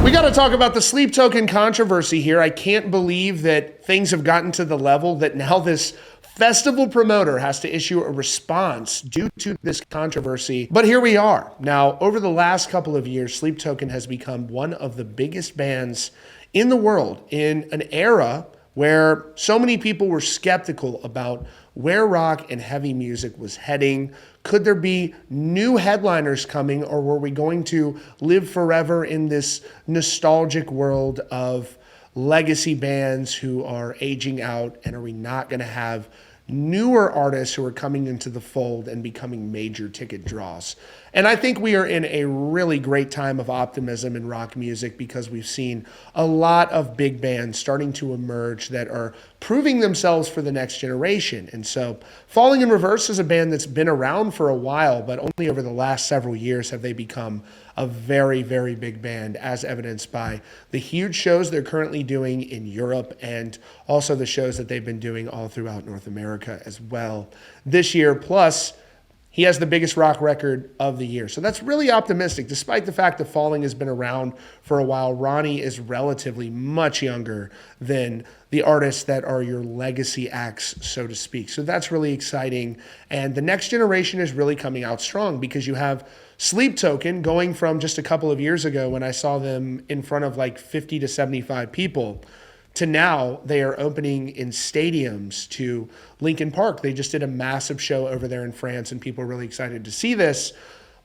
We got to talk about the Sleep Token controversy here. I can't believe that things have gotten to the level that now this festival promoter has to issue a response due to this controversy. But here we are. Now, over the last couple of years, Sleep Token has become one of the biggest bands in the world in an era where so many people were skeptical about where rock and heavy music was heading. Could there be new headliners coming, or were we going to live forever in this nostalgic world of legacy bands who are aging out, and are we not going to have newer artists who are coming into the fold and becoming major ticket draws? And I think we are in a really great time of optimism in rock music because we've seen a lot of big bands starting to emerge that are proving themselves for the next generation. And so Falling in Reverse is a band that's been around for a while, but only over the last several years have they become a very, very big band, as evidenced by the huge shows they're currently doing in Europe and also the shows that they've been doing all throughout North America as well this year. Plus, he has the biggest rock record of the year. So that's really optimistic. Despite the fact that Falling has been around for a while, Ronnie is relatively much younger than the artists that are your legacy acts, so to speak. So that's really exciting. And the next generation is really coming out strong because you have Sleep Token going from just a couple of years ago when I saw them in front of like 50 to 75 people to now they are opening in stadiums, to Linkin Park. They just did a massive show over there in France, and people are really excited to see this.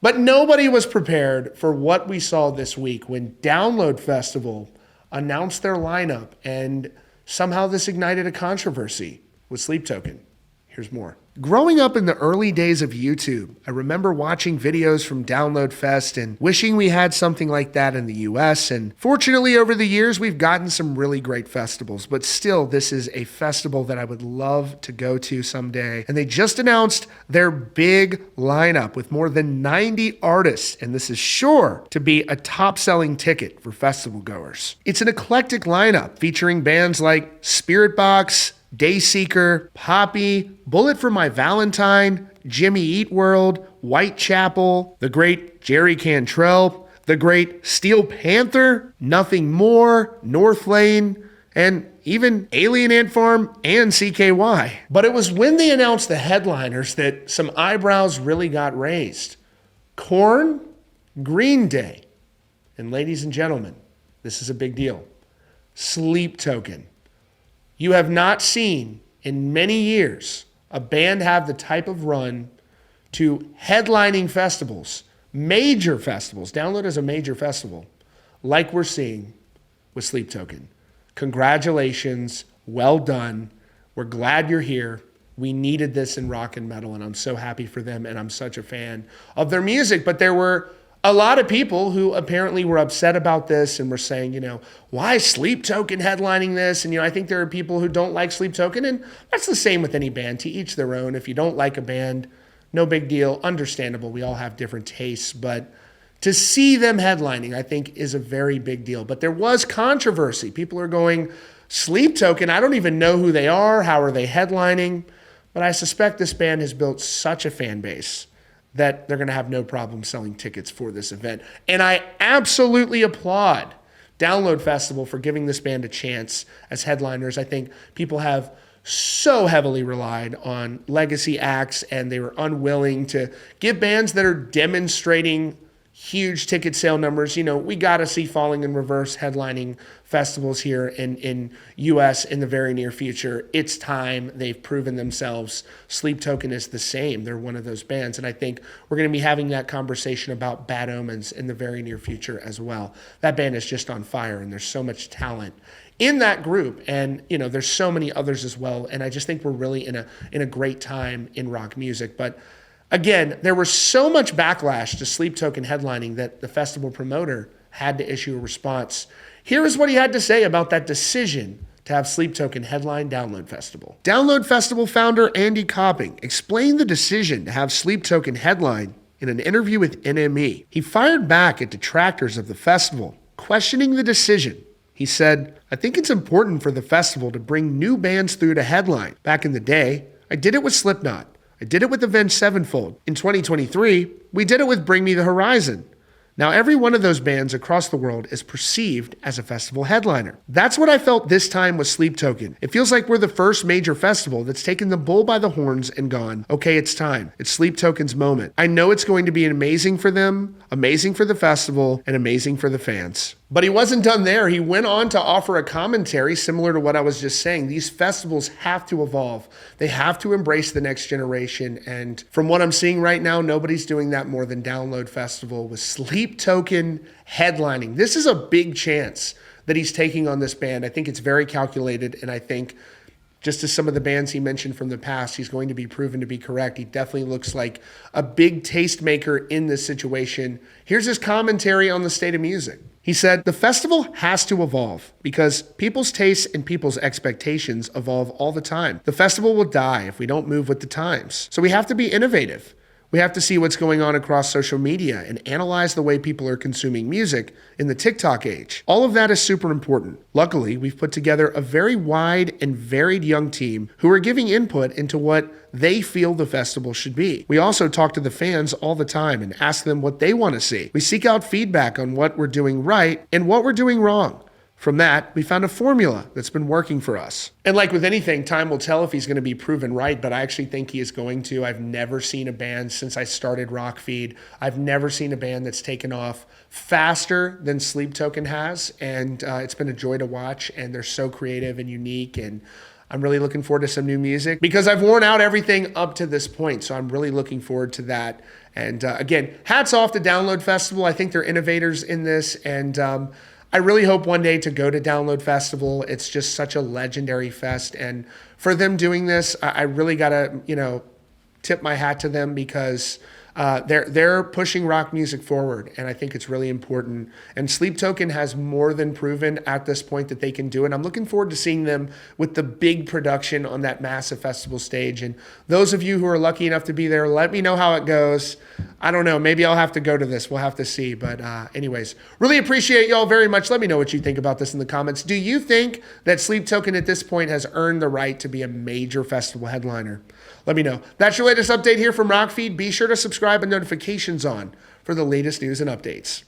But nobody was prepared for what we saw this week when Download Festival announced their lineup, and somehow this ignited a controversy with Sleep Token. Here's more. Growing up in the early days of YouTube, I remember watching videos from Download Fest and wishing we had something like that in the US. And fortunately, over the years, we've gotten some really great festivals. But still, this is a festival that I would love to go to someday. And they just announced their big lineup with more than 90 artists. And this is sure to be a top-selling ticket for festival goers. It's an eclectic lineup featuring bands like Spiritbox, Dayseeker, Poppy, Bullet for My Valentine, Jimmy Eat World, Whitechapel, the great Jerry Cantrell, the great Steel Panther, Nothing More, North Lane, and even Alien Ant Farm and CKY. But it was when they announced the headliners that some eyebrows really got raised. Korn, Green Day, and ladies and gentlemen, this is a big deal, Sleep Token. You have not seen in many years a band have the type of run to headlining festivals, major festivals. Download is a major festival, like we're seeing with Sleep Token. Congratulations, well done. We're glad you're here. We needed this in rock and metal, and I'm so happy for them, and I'm such a fan of their music. But there were a lot of people who apparently were upset about this and were saying, why is Sleep Token headlining this? And, I think there are people who don't like Sleep Token, and that's the same with any band, to each their own. If you don't like a band, no big deal, understandable. We all have different tastes, but to see them headlining, I think, is a very big deal. But there was controversy. People are going, Sleep Token, I don't even know who they are. How are they headlining? But I suspect this band has built such a fan base that they're going to have no problem selling tickets for this event. And I absolutely applaud Download Festival for giving this band a chance as headliners. I think people have so heavily relied on legacy acts, and they were unwilling to give bands that are demonstrating huge ticket sale numbers. We got to see Falling in Reverse headlining festivals here in US in the very near future. It's time. They've proven themselves. Sleep Token is the same. They're one of those bands. And I think we're going to be having that conversation about Bad Omens in the very near future as well. That band is just on fire, and there's so much talent in that group. And, there's so many others as well. And I just think we're really in a great time in rock music. But again, there was so much backlash to Sleep Token headlining that the festival promoter had to issue a response. Here is what he had to say about that decision to have Sleep Token headline Download Festival. Download Festival founder Andy Copping explained the decision to have Sleep Token headline in an interview with NME. He fired back at detractors of the festival, questioning the decision. He said, I think it's important for the festival to bring new bands through to headline. Back in the day, I did it with Slipknot. I did it with Avenged Sevenfold. In 2023, we did it with Bring Me the Horizon. Now, every one of those bands across the world is perceived as a festival headliner. That's what I felt this time with Sleep Token. It feels like we're the first major festival that's taken the bull by the horns and gone, okay, it's time. It's Sleep Token's moment. I know it's going to be amazing for them, amazing for the festival, and amazing for the fans. But he wasn't done there. He went on to offer a commentary similar to what I was just saying. These festivals have to evolve. They have to embrace the next generation. And from what I'm seeing right now, nobody's doing that more than Download Festival with Sleep Token headlining. This is a big chance that he's taking on this band. I think it's very calculated, and I think just as some of the bands he mentioned from the past, he's going to be proven to be correct. He definitely looks like a big tastemaker in this situation. Here's his commentary on the state of music. He said, "The festival has to evolve because people's tastes and people's expectations evolve all the time. The festival will die if we don't move with the times. So we have to be innovative. We have to see what's going on across social media and analyze the way people are consuming music in the TikTok age. All of that is super important. Luckily, we've put together a very wide and varied young team who are giving input into what they feel the festival should be. We also talk to the fans all the time and ask them what they want to see. We seek out feedback on what we're doing right and what we're doing wrong. From that, we found a formula that's been working for us." And like with anything, time will tell if he's going to be proven right, but I actually think he is going to. I've never seen a band since I started Rockfeed. I've never seen a band that's taken off faster than Sleep Token has, and it's been a joy to watch, and they're so creative and unique, and I'm really looking forward to some new music because I've worn out everything up to this point, so I'm really looking forward to that. And again, hats off to Download Festival. I think they're innovators in this, and I really hope one day to go to Download Festival. It's just such a legendary fest. And for them doing this, I really got to, tip my hat to them because they're pushing rock music forward. And I think it's really important. And Sleep Token has more than proven at this point that they can do it. I'm looking forward to seeing them with the big production on that massive festival stage. And those of you who are lucky enough to be there, let me know how it goes. I don't know. Maybe I'll have to go to this. We'll have to see. But anyways, really appreciate y'all very much. Let me know what you think about this in the comments. Do you think that Sleep Token at this point has earned the right to be a major festival headliner? Let me know. That's your latest update here from Rockfeed. Be sure to subscribe and notifications on for the latest news and updates.